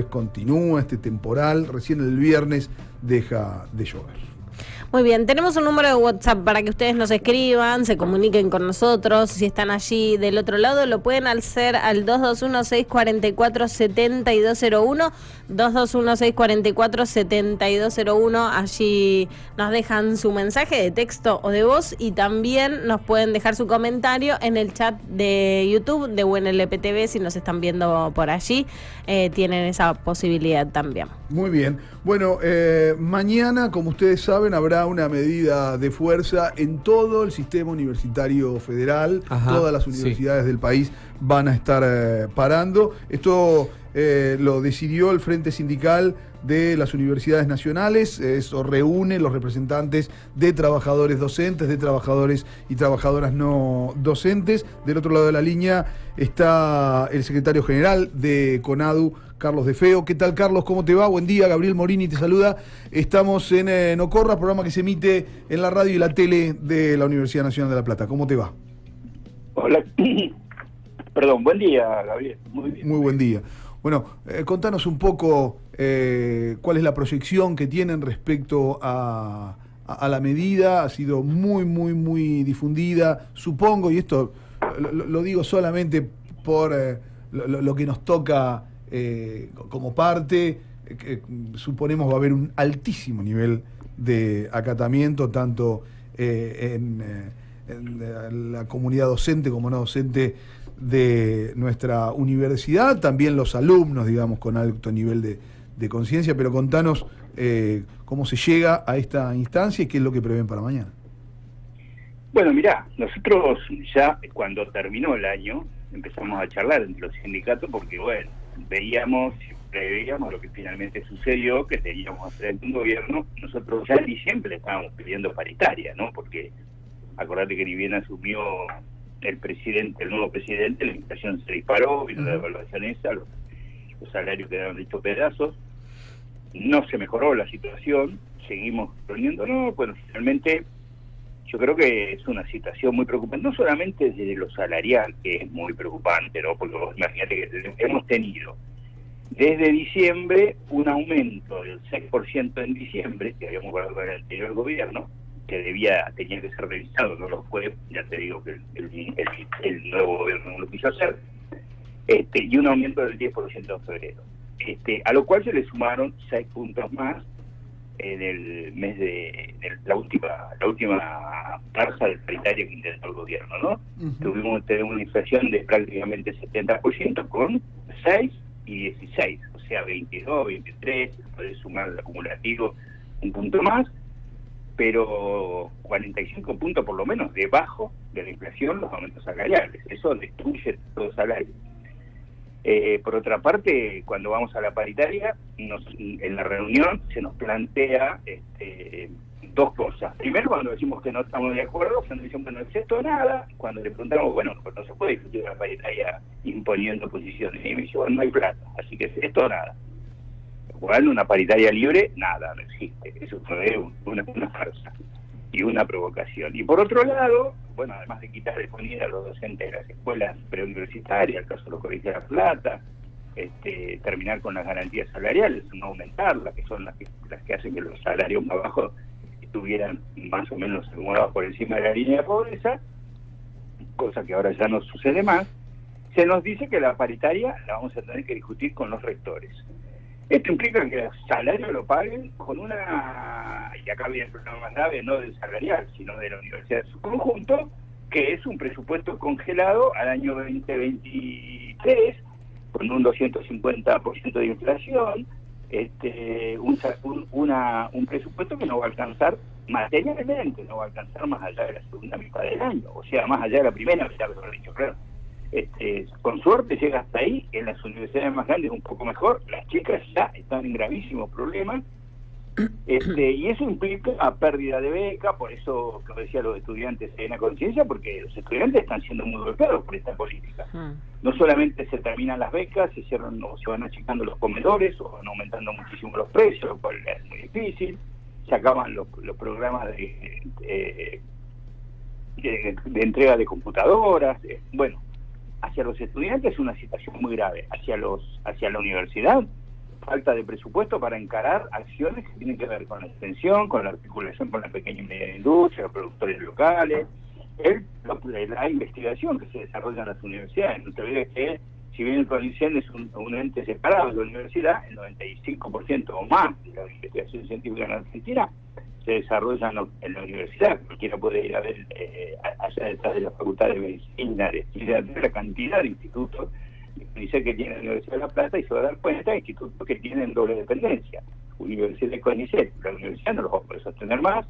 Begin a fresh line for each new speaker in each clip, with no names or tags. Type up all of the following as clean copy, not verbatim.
Continúa este temporal, recién el viernes deja de llover.
Muy bien, tenemos un número de WhatsApp para que ustedes nos escriban, se comuniquen con nosotros. Si están allí del otro lado, lo pueden hacer al 221-644-7201, 221-644-7201. Allí nos dejan su mensaje de texto o de voz y también nos pueden dejar su comentario en el chat de YouTube de UNLPTV. Si nos están viendo por allí, tienen esa posibilidad también.
Muy bien. Bueno, mañana, como ustedes saben, habrá una medida de fuerza en todo el sistema universitario federal.
Ajá,
todas las universidades del país van a estar parando. Esto lo decidió el Frente Sindical de las Universidades Nacionales. Eso reúne los representantes de trabajadores docentes, de trabajadores y trabajadoras no docentes. Del otro lado de la línea está el secretario general de CONADU, Carlos De Feo. ¿Qué tal, Carlos? ¿Cómo te va? Buen día, Gabriel Morini te saluda. Estamos en No Corras, programa que se emite en la radio y la tele de la Universidad Nacional de La Plata. ¿Cómo te va?
Hola, perdón, buen día, Gabriel. Muy bien.
Muy buen día. Bueno, contanos un poco cuál es la proyección que tienen respecto a la medida. Ha sido muy difundida, supongo, y esto lo digo solamente por lo que nos toca como parte. Suponemos va a haber un altísimo nivel de acatamiento, tanto en la comunidad docente como no docente de nuestra universidad, también los alumnos, digamos, con alto nivel de conciencia. Pero contanos cómo se llega a esta instancia y qué es lo que prevén para mañana.
Bueno, mirá, nosotros ya cuando terminó el año empezamos a charlar entre los sindicatos porque, bueno, preveíamos lo que finalmente sucedió, que teníamos frente a un gobierno. Nosotros ya en diciembre estábamos pidiendo paritaria, ¿no? Porque acordate que ni bien asumió el nuevo presidente, la inflación se disparó, vino la devaluación esa, los salarios quedaron hechos pedazos, no se mejoró la situación, seguimos poniéndonos. Bueno, finalmente yo creo que es una situación muy preocupante, no solamente desde lo salarial, que es muy preocupante, ¿no? Porque vos imagínate que hemos tenido desde diciembre un aumento del 6% en diciembre, que habíamos hablado con el anterior gobierno, que tenía que ser revisado, no lo fue, ya te digo que el nuevo gobierno no lo quiso hacer, y un aumento del 10% en febrero. A lo cual se le sumaron 6 puntos más en el mes de la última tasa de paritaria que intentó el gobierno, ¿no? Tuvimos una inflación de prácticamente 70% con 6 y 16, o sea, 22, 23, puede sumar el acumulativo un punto más, pero 45 puntos por lo menos debajo de la inflación los aumentos salariales. Eso destruye todo salario. Por otra parte, cuando vamos a la paritaria, en la reunión se nos plantea dos cosas. Primero, cuando decimos que no estamos de acuerdo, se nos dice, bueno, no es esto nada. Cuando le preguntamos, bueno, pues no se puede discutir la paritaria imponiendo posiciones. Y me dice, bueno, no hay plata, así que esto nada. Igual una paritaria libre, nada, no existe. Eso fue una farsa y una provocación. Y por otro lado, bueno, además de quitar de comida a los docentes de las escuelas preuniversitarias, el caso de los colegios de La Plata, terminar con las garantías salariales, no aumentarlas, que son las que hacen que los salarios más bajos estuvieran más o menos acomodados por encima de la línea de pobreza, cosa que ahora ya no sucede más. Se nos dice que la paritaria la vamos a tener que discutir con los rectores. Esto implica que el salario lo paguen con y acá viene el problema más grave, no del salarial, sino de la universidad en su conjunto, que es un presupuesto congelado al año 2023, con un 250% de inflación, un presupuesto que no va a alcanzar materialmente, no va a alcanzar más allá de la segunda mitad del año, o sea, más allá de la primera mitad, mejor dicho, claro. Con suerte llega hasta ahí. En las universidades más grandes un poco mejor, las chicas ya están en gravísimos problemas, y eso implica pérdida de beca. Por eso, como decía, los estudiantes en la conciencia, porque los estudiantes están siendo muy golpeados por esta política. No solamente se terminan las becas, se cierran o se van achicando los comedores, o van aumentando muchísimo los precios, lo cual es muy difícil. Se acaban los programas de entrega de computadoras. Bueno, hacia los estudiantes es una situación muy grave, hacia la universidad falta de presupuesto para encarar acciones que tienen que ver con la extensión, con la articulación con la pequeña y mediana industria, los productores locales, la investigación que se desarrolla en las universidades. No te olvides que, si bien el CONICET es un ente separado de la universidad, el 95% o más de la investigación científica en Argentina se desarrolla en la universidad. Cualquiera puede ir a ver allá detrás de la Facultad de Medicina, de la cantidad de institutos CONICET que tiene la Universidad de La Plata, y se va a dar cuenta de institutos que tienen doble dependencia. Universidad de CONICET, la universidad no los va a poder sostener más.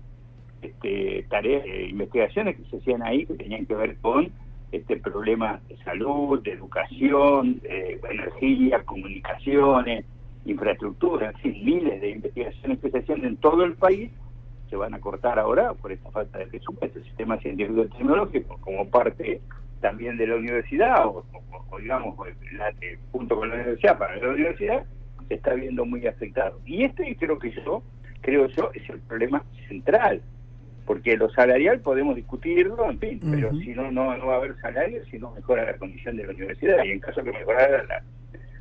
Tareas, investigaciones que se hacían ahí que tenían que ver con problemas de salud, de educación, energía, comunicaciones, infraestructura, en fin, miles de investigaciones que se hacían en todo el país se van a cortar ahora por esta falta de presupuesto. El sistema científico y tecnológico, como parte también de la universidad, o digamos, junto con la universidad, para la universidad, se está viendo muy afectado. Y creo yo, es el problema central, porque lo salarial podemos discutirlo, en fin, pero si no va a haber salario si no mejora la condición de la universidad, y en caso que mejorara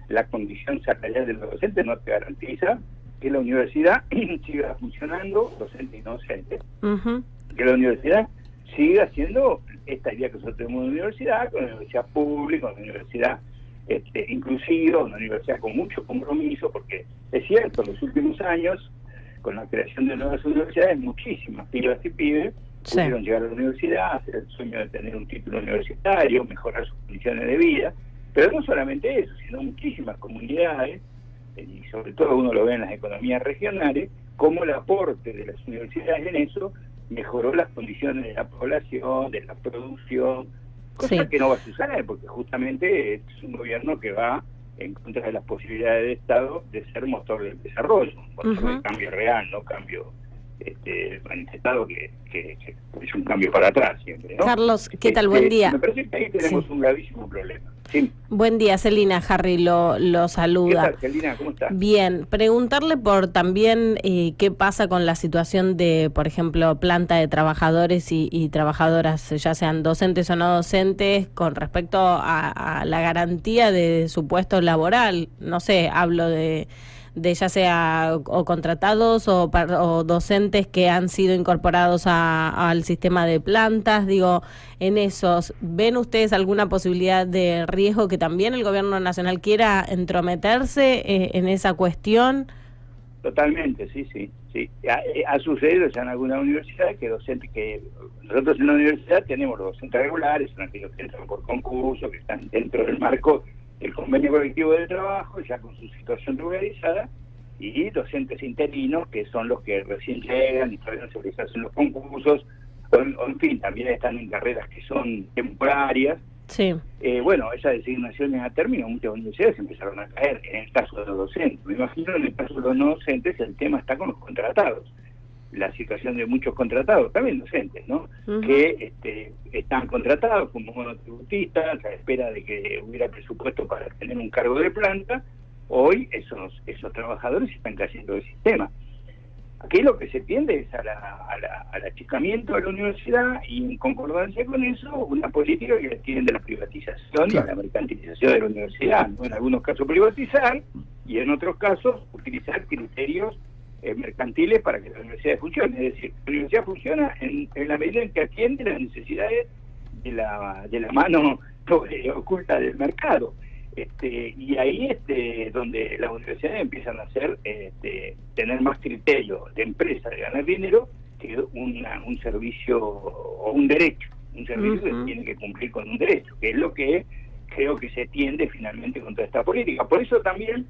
la condición salarial de los docentes, no te garantiza que la universidad siga funcionando, docentes y no docentes, que la universidad siga siendo esta idea que nosotros tenemos en la universidad, con una universidad pública, una universidad inclusiva, una universidad con mucho compromiso, porque es cierto, en los últimos años, con la creación de nuevas universidades, muchísimas pibas y pibes pudieron llegar a la universidad, hacer el sueño de tener un título universitario, mejorar sus condiciones de vida, pero no solamente eso, sino muchísimas comunidades, y sobre todo uno lo ve en las economías regionales, cómo el aporte de las universidades en eso mejoró las condiciones de la población, de la producción, cosa que no va a suceder, porque justamente es un gobierno que va en contra de las posibilidades del Estado de ser motor del desarrollo, motor de cambio real, no cambio manifestado, que es un cambio para atrás siempre, ¿no?
Carlos, ¿qué tal? Buen día.
Me parece que ahí tenemos un gravísimo problema. Sí.
Buen día, Celina. Harry lo saluda.
¿Qué tal, Celina? ¿Cómo estás?
Bien, preguntarle por también qué pasa con la situación de, por ejemplo, planta de trabajadores y trabajadoras, ya sean docentes o no docentes, con respecto a la garantía de su puesto laboral. No sé, hablo de ya sea o contratados o docentes que han sido incorporados al sistema de plantas. Digo, en esos, ¿ven ustedes alguna posibilidad de riesgo que también el gobierno nacional quiera entrometerse en esa cuestión?
Totalmente, sí. Ha sucedido ya en algunas universidades que docentes, que nosotros en la universidad tenemos los docentes regulares, son aquellos que entran por concurso, que están dentro del marco el convenio colectivo de trabajo, ya con su situación regularizada, y docentes interinos, que son los que recién llegan y todavía no se les hacen los concursos, o en fin, también están en carreras que son temporarias.
Sí.
Bueno, esas designaciones a término, muchas universidades empezaron a caer, en el caso de los docentes. Me imagino en el caso de los no docentes el tema está con los contratados. La situación de muchos contratados, también docentes, ¿no? Que están contratados como monotributistas a la espera de que hubiera presupuesto para tener un cargo de planta. Hoy esos trabajadores están cayendo del sistema. Aquí lo que se tiende es al achicamiento de la universidad, y en concordancia con eso una política que tiende a la privatización y a la mercantilización de la universidad, ¿no? En algunos casos privatizar y en otros casos utilizar criterios mercantiles para que la universidad funcione. Es decir, la universidad funciona en la medida en que atiende las necesidades de la mano oculta del mercado. Y ahí donde las universidades empiezan a tener más criterio de empresa, de ganar dinero, que un servicio o un derecho. Un servicio que tiene que cumplir con un derecho, que es lo que creo que se tiende finalmente contra esta política. Por eso también,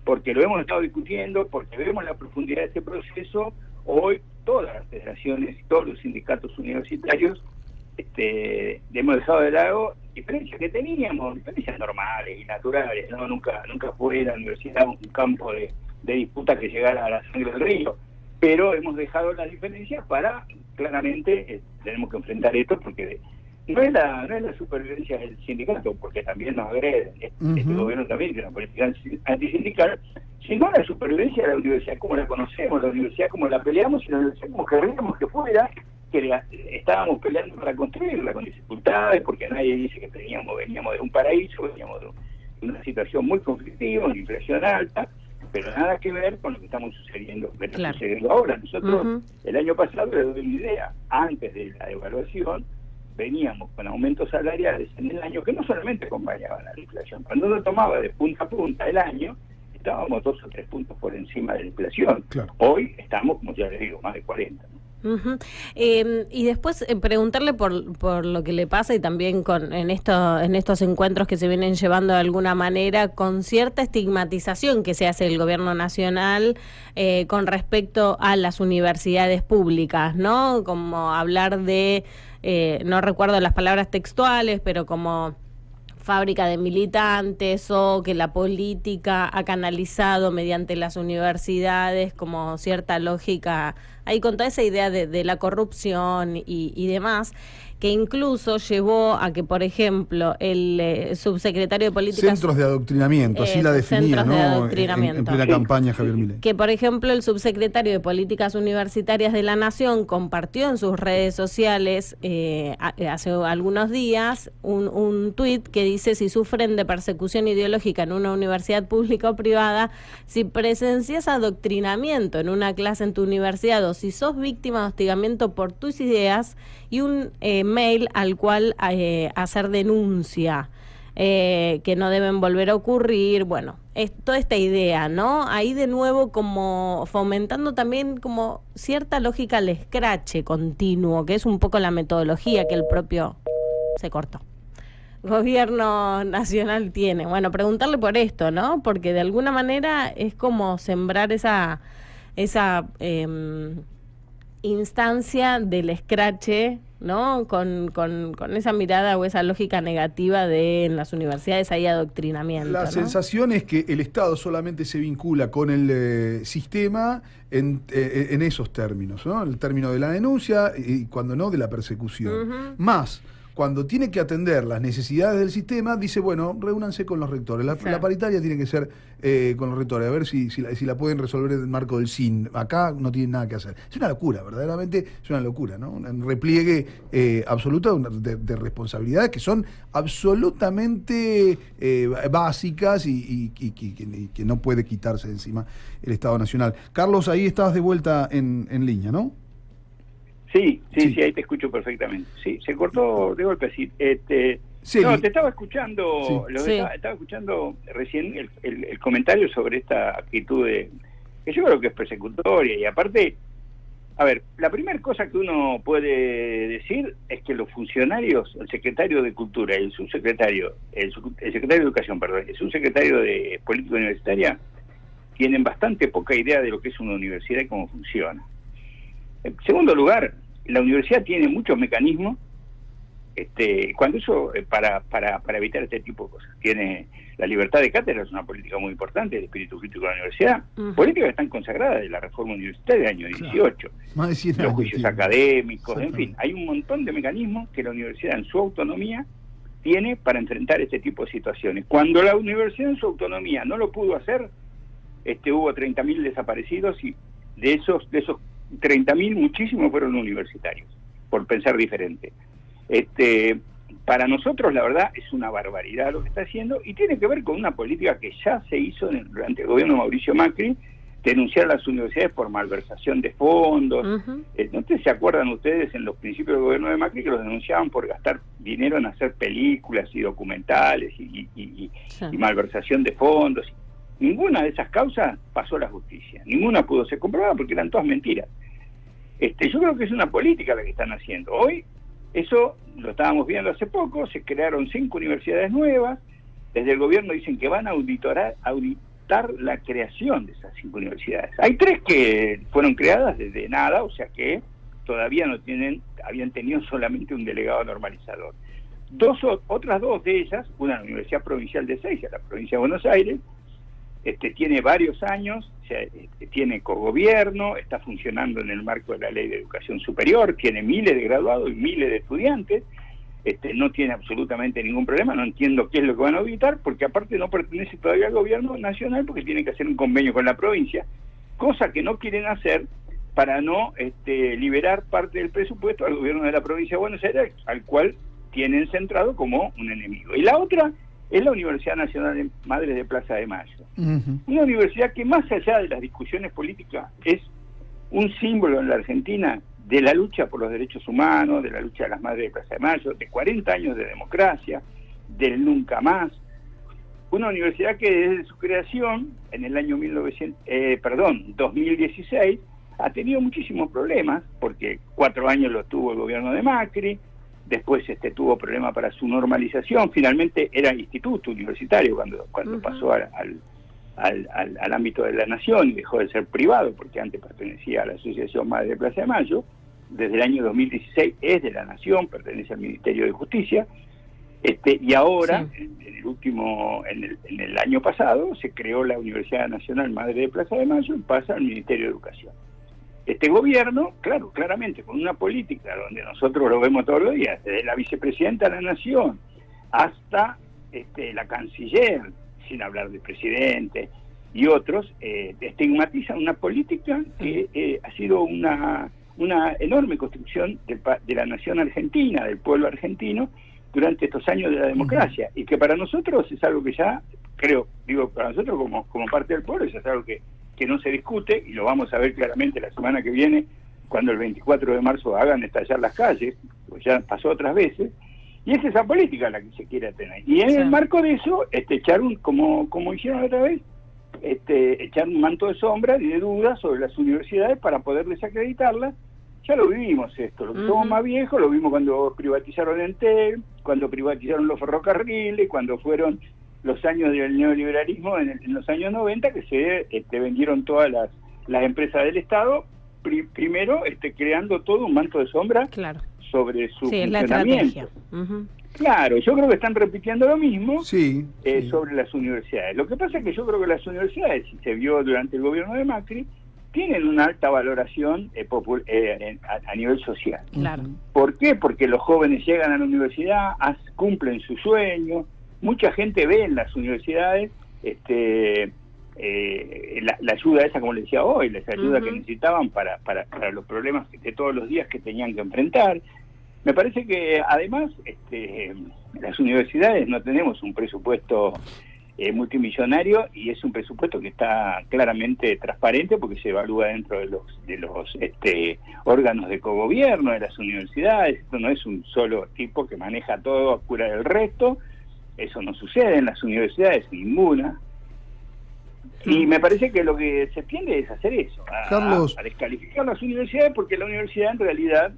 porque lo hemos estado discutiendo, porque vemos la profundidad de este proceso, hoy todas las federaciones y todos los sindicatos universitarios hemos dejado de lado diferencias que teníamos, diferencias normales y naturales, ¿no? Nunca fue la universidad un campo de disputa que llegara a la sangre del río, pero hemos dejado las diferencias para, claramente, tenemos que enfrentar esto, porque no es la supervivencia del sindicato, porque también nos agreden, este gobierno también tiene una política antisindical, sino la supervivencia de la universidad como la conocemos, la universidad como la peleamos y la universidad como querríamos que fuera, que estábamos peleando para construirla con dificultades, porque nadie dice que veníamos de un paraíso, veníamos de una situación muy conflictiva, una inflación alta, pero nada que ver con lo que estamos sucediendo,
Claro.
sucediendo ahora. Nosotros, el año pasado, les doy una idea, antes de la devaluación, veníamos con aumentos salariales en el año que no solamente acompañaban a la inflación. Cuando uno tomaba de punta a punta el año, estábamos 2 o 3 puntos por encima de la inflación.
Claro.
Hoy estamos, como ya les digo, más de 40. ¿no?
Y después preguntarle por lo que le pasa y también en estos encuentros que se vienen llevando de alguna manera con cierta estigmatización que se hace del gobierno nacional con respecto a las universidades públicas, ¿no? Como hablar de, no recuerdo las palabras textuales, pero como fábrica de militantes o que la política ha canalizado mediante las universidades como cierta lógica, ahí con toda esa idea de la corrupción y demás, que incluso llevó a que, por ejemplo, el subsecretario de Políticas...
Centros de adoctrinamiento, así la definía,
centros de
¿no?
adoctrinamiento.
En plena campaña Javier Milei.
Que, por ejemplo, el subsecretario de Políticas Universitarias de la Nación compartió en sus redes sociales hace algunos días un tuit que dice: si sufren de persecución ideológica en una universidad pública o privada, si presencias adoctrinamiento en una clase en tu universidad o si sos víctima de hostigamiento por tus ideas, y un mail al cual hacer denuncia, que no deben volver a ocurrir. Bueno, es toda esta idea, ¿no? Ahí de nuevo como fomentando también como cierta lógica al escrache continuo, que es un poco la metodología que el propio se cortó gobierno nacional tiene. Bueno, preguntarle por esto, ¿no? Porque de alguna manera es como sembrar esa instancia del escrache, ¿no? Con esa mirada o esa lógica negativa de en las universidades hay adoctrinamiento.
La sensación es que el Estado solamente se vincula con el sistema en esos términos, ¿no? El término de la denuncia y cuando no de la persecución. Más, cuando tiene que atender las necesidades del sistema, dice, bueno, reúnanse con los rectores. La paritaria tiene que ser con los rectores, a ver si la pueden resolver en el marco del SIN. Acá no tienen nada que hacer. Es una locura, verdaderamente es una locura, ¿no? Un repliegue absoluto de responsabilidades que son absolutamente básicas y que no puede quitarse de encima el Estado Nacional. Carlos, ahí estabas de vuelta en línea, ¿no?
Sí, ahí te escucho perfectamente. Sí, se cortó de golpe así. No, te estaba escuchando, estaba escuchando recién el comentario sobre esta actitud que yo creo que es persecutoria, y aparte, a ver, la primera cosa que uno puede decir es que los funcionarios, el secretario de Cultura y el subsecretario, el secretario de Educación, perdón, el subsecretario de Política Universitaria, tienen bastante poca idea de lo que es una universidad y cómo funciona. En segundo lugar, la universidad tiene muchos mecanismos cuando eso para evitar este tipo de cosas. Tiene la libertad de cátedra, es una política muy importante, el espíritu crítico de la universidad, políticas que están consagradas de la reforma universitaria del año 18,
más de 100 años,
los juicios académicos, en fin, hay un montón de mecanismos que la universidad en su autonomía tiene para enfrentar este tipo de situaciones. Cuando la universidad en su autonomía no lo pudo hacer, hubo 30.000 desaparecidos, y de esos 30.000, muchísimos fueron universitarios, por pensar diferente. Para nosotros, la verdad, es una barbaridad lo que está haciendo, y tiene que ver con una política que ya se hizo durante el gobierno de Mauricio Macri, denunciar a las universidades por malversación de fondos. No sé si se acuerdan ustedes en los principios del gobierno de Macri que los denunciaban por gastar dinero en hacer películas y documentales y malversación de fondos. Ninguna de esas causas pasó a la justicia, ninguna pudo ser comprobada porque eran todas mentiras. Yo creo que es una política la que están haciendo. Hoy, eso lo estábamos viendo hace poco, se crearon 5 universidades nuevas, desde el gobierno dicen que van a auditar la creación de esas 5 universidades. Hay 3 que fueron creadas desde nada, o sea que todavía habían tenido solamente un delegado normalizador. Otras 2 de ellas, una en la Universidad Provincial de Ezeiza, la provincia de Buenos Aires, tiene varios años, tiene cogobierno, está funcionando en el marco de la Ley de Educación Superior, tiene miles de graduados y miles de estudiantes, no tiene absolutamente ningún problema. No entiendo qué es lo que van a auditar, porque aparte no pertenece todavía al gobierno nacional, porque tiene que hacer un convenio con la provincia, cosa que no quieren hacer para no liberar parte del presupuesto al gobierno de la provincia de Buenos Aires, al cual tienen centrado como un enemigo. Y la otra es la Universidad Nacional de Madres de Plaza de Mayo.
Ujú.
Una universidad que, más allá de las discusiones políticas, es un símbolo en la Argentina de la lucha por los derechos humanos, de la lucha de las Madres de Plaza de Mayo, de 40 años de democracia, del nunca más. Una universidad que desde su creación, en el año 2016, ha tenido muchísimos problemas, porque 4 años lo tuvo el gobierno de Macri, después tuvo problemas para su normalización, finalmente era instituto universitario cuando pasó al ámbito de la nación y dejó de ser privado, porque antes pertenecía a la Asociación Madre de Plaza de Mayo. Desde el año 2016 es de la nación, pertenece al Ministerio de Justicia, y ahora,
Sí.
en el año pasado, se creó la Universidad Nacional Madre de Plaza de Mayo y pasa al Ministerio de Educación. Este gobierno, claro, claramente, con una política donde nosotros lo vemos todos los días, desde la vicepresidenta de la Nación hasta la canciller, sin hablar del presidente y otros, estigmatizan una política que ha sido una enorme construcción de la nación argentina, del pueblo argentino, durante estos años de la democracia, y que para nosotros es algo que ya, para nosotros como parte del pueblo, eso es algo que no se discute, y lo vamos a ver claramente la semana que viene, cuando el 24 de marzo hagan estallar las calles, pues ya pasó otras veces, y es esa política la que se quiere tener. Y en el marco de eso, echar como hicieron otra vez, echar un manto de sombra y de dudas sobre las universidades para poder desacreditarlas. Ya lo vivimos esto, lo que somos más viejos, lo vimos cuando privatizaron Entel, cuando privatizaron los ferrocarriles, cuando fueron los años del neoliberalismo en los años 90, que se vendieron todas las empresas del Estado, primero creando todo un manto de sombra sobre su funcionamiento. Claro, yo creo que están repitiendo lo mismo sobre las universidades. Lo que pasa es que yo creo que las universidades, y se vio durante el gobierno de Macri, tienen una alta valoración a nivel social.
Claro.
¿Por qué? Porque los jóvenes llegan a la universidad, cumplen su sueño, mucha gente ve en las universidades la ayuda esa, como les decía hoy, la ayuda que necesitaban para los problemas de todos los días que tenían que enfrentar. Me parece que además las universidades no tenemos un presupuesto multimillonario, y es un presupuesto que está claramente transparente porque se evalúa dentro de los órganos de cogobierno de las universidades. Esto no es un solo tipo que maneja todo a cura del resto. Eso no sucede en las universidades, ninguna. Y me parece que lo que se tiende es hacer eso, a descalificar las universidades, porque la universidad en realidad,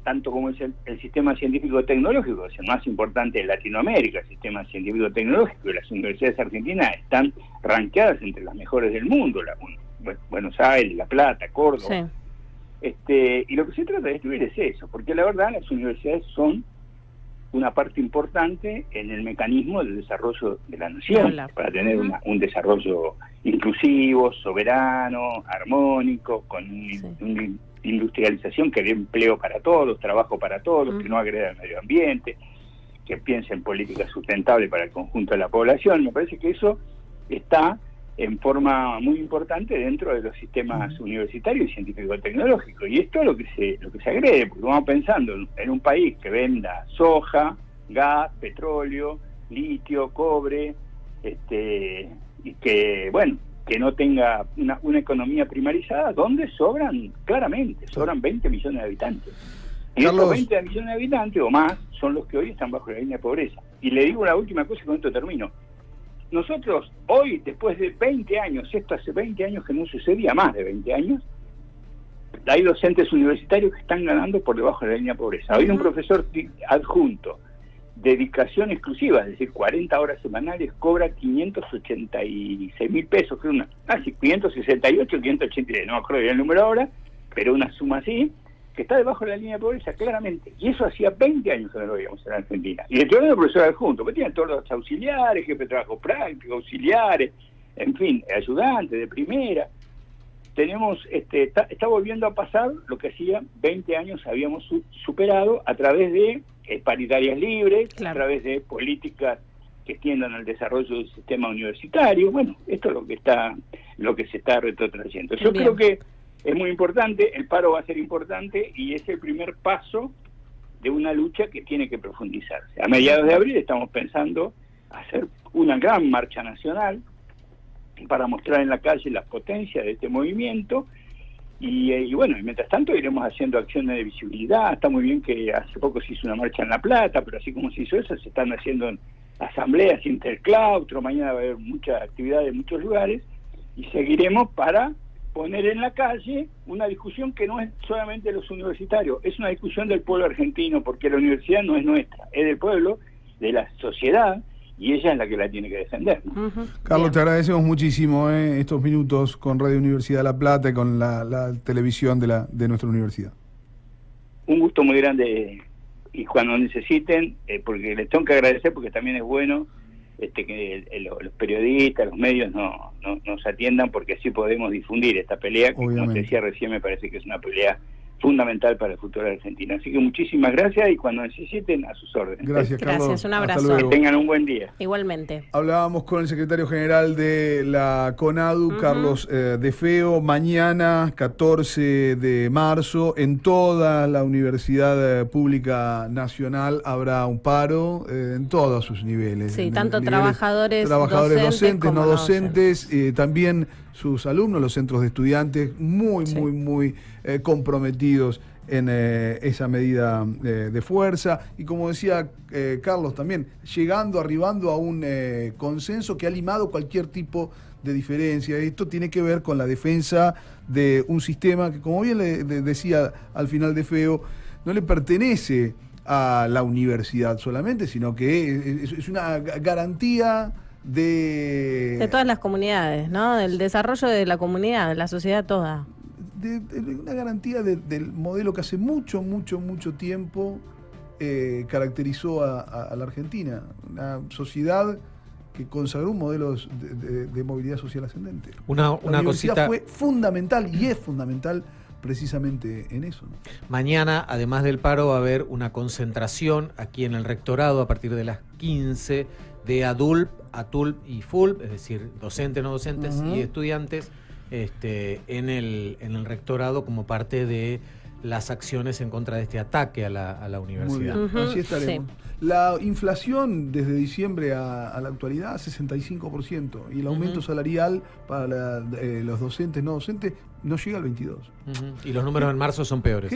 tanto como es el sistema científico-tecnológico, es el más importante de Latinoamérica, el sistema científico-tecnológico, y las universidades argentinas están rankeadas entre las mejores del mundo, Buenos Aires, La Plata, Córdoba. Y lo que se trata de destruir es eso, porque la verdad las universidades son una parte importante en el mecanismo del desarrollo de la nación, para tener un desarrollo inclusivo, soberano, armónico, con una industrialización que dé empleo para todos, trabajo para todos, que no agreda al medio ambiente, que piense en políticas sustentables para el conjunto de la población. Me parece que eso está en forma muy importante dentro de los sistemas universitarios y científico-tecnológicos. Y esto es lo que se agrede, porque vamos pensando en un país que venda soja, gas, petróleo, litio, cobre, y que, que no tenga una economía primarizada, donde sobran 20 millones de habitantes. Y
Carlos,
estos 20 millones de habitantes o más son los que hoy están bajo la línea de pobreza. Y le digo una última cosa y con esto termino. Nosotros hoy, después de 20 años, esto hace 20 años que no sucedía, más de 20 años, hay docentes universitarios que están ganando por debajo de la línea de pobreza. Hoy un profesor adjunto, dedicación exclusiva, es decir, 40 horas semanales, cobra 586 mil pesos, creo 568, 583, no me acuerdo bien el número ahora, pero una suma así, que está debajo de la línea de pobreza, claramente. Y eso hacía 20 años que no lo veíamos en Argentina. Y estoy hablando de profesor adjunto, que tienen todos los auxiliares, jefe de trabajo práctico, auxiliares, en fin, ayudantes de primera. Tenemos, está volviendo a pasar lo que hacía 20 años habíamos superado a través de paritarias libres, a través de políticas que tiendan al desarrollo del sistema universitario. Bueno, esto es lo que se está retrotrayendo. Yo creo que es muy importante, el paro va a ser importante y es el primer paso de una lucha que tiene que profundizarse. A mediados de abril estamos pensando hacer una gran marcha nacional para mostrar en la calle las potencias de este movimiento. Y bueno, y mientras tanto iremos haciendo acciones de visibilidad. Está muy bien que hace poco se hizo una marcha en La Plata, pero así como se hizo eso, se están haciendo asambleas interclaustro, mañana va a haber mucha actividad en muchos lugares, y seguiremos para poner en la calle una discusión que no es solamente de los universitarios, es una discusión del pueblo argentino, porque la universidad no es nuestra, es del pueblo, de la sociedad, y ella es la que la tiene que defender, ¿no?
Carlos, te agradecemos muchísimo estos minutos con Radio Universidad de La Plata y con la televisión de nuestra universidad.
Un gusto muy grande, y cuando necesiten, porque les tengo que agradecer, porque también es bueno que los periodistas, los medios nos atiendan, porque así podemos difundir esta pelea, que como te decía recién, me parece que es una pelea fundamental para el futuro de Argentina. Así que muchísimas gracias, y cuando necesiten, a sus órdenes.
Gracias, Carlos.
Gracias, un abrazo.
Que tengan un buen día.
Igualmente.
Hablábamos con el secretario general de la CONADU, Carlos De Feo. Mañana, 14 de marzo, en toda la Universidad Pública Nacional habrá un paro en todos sus niveles.
Sí, tanto trabajadores
docentes, no docentes,
docentes.
También sus alumnos, los centros de estudiantes, muy comprometidos en esa medida de fuerza, y como decía Carlos también, arribando a un consenso que ha limado cualquier tipo de diferencia. Esto tiene que ver con la defensa de un sistema que, como bien le decía al final De Feo, no le pertenece a la universidad solamente, sino que es una garantía de
todas las comunidades, ¿no? Del desarrollo de la comunidad, de la sociedad toda.
Una garantía del modelo que hace mucho tiempo caracterizó a la Argentina, una sociedad que consagró un modelo de movilidad social ascendente.
Una
universidad
cosita
fue fundamental, y es fundamental precisamente en eso, ¿no?
Mañana, además del paro, va a haber una concentración aquí en el rectorado a partir de las 15 de ADULP, ATULP y FULP, es decir, docentes, no docentes y estudiantes, en el rectorado, como parte de las acciones en contra de este ataque a la universidad.
Muy bien, así estaremos. Sí. La inflación desde diciembre a la actualidad, 65%, y el aumento salarial para los docentes, no docentes, no llega al 22%.
Y los números en marzo son peores.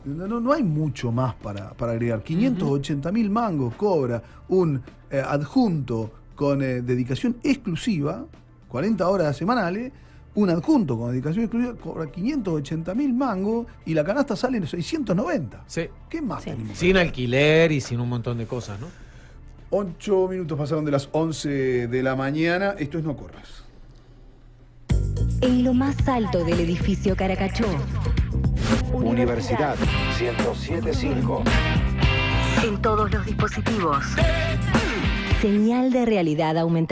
No hay mucho más para agregar. 580.000 mangos cobra un adjunto con dedicación exclusiva, 40 horas semanales. Un adjunto con dedicación exclusiva cobra 580.000 mangos, y la canasta sale en 690.
Sí.
¿Qué más tenemos?
Sin alquiler y sin un montón de cosas, ¿no?
8 minutos pasaron de las 11 de la mañana. Esto es No Corras.
En lo más alto del edificio Caracachó.
Universidad 107.5.
En todos los dispositivos. Señal de realidad aumentada.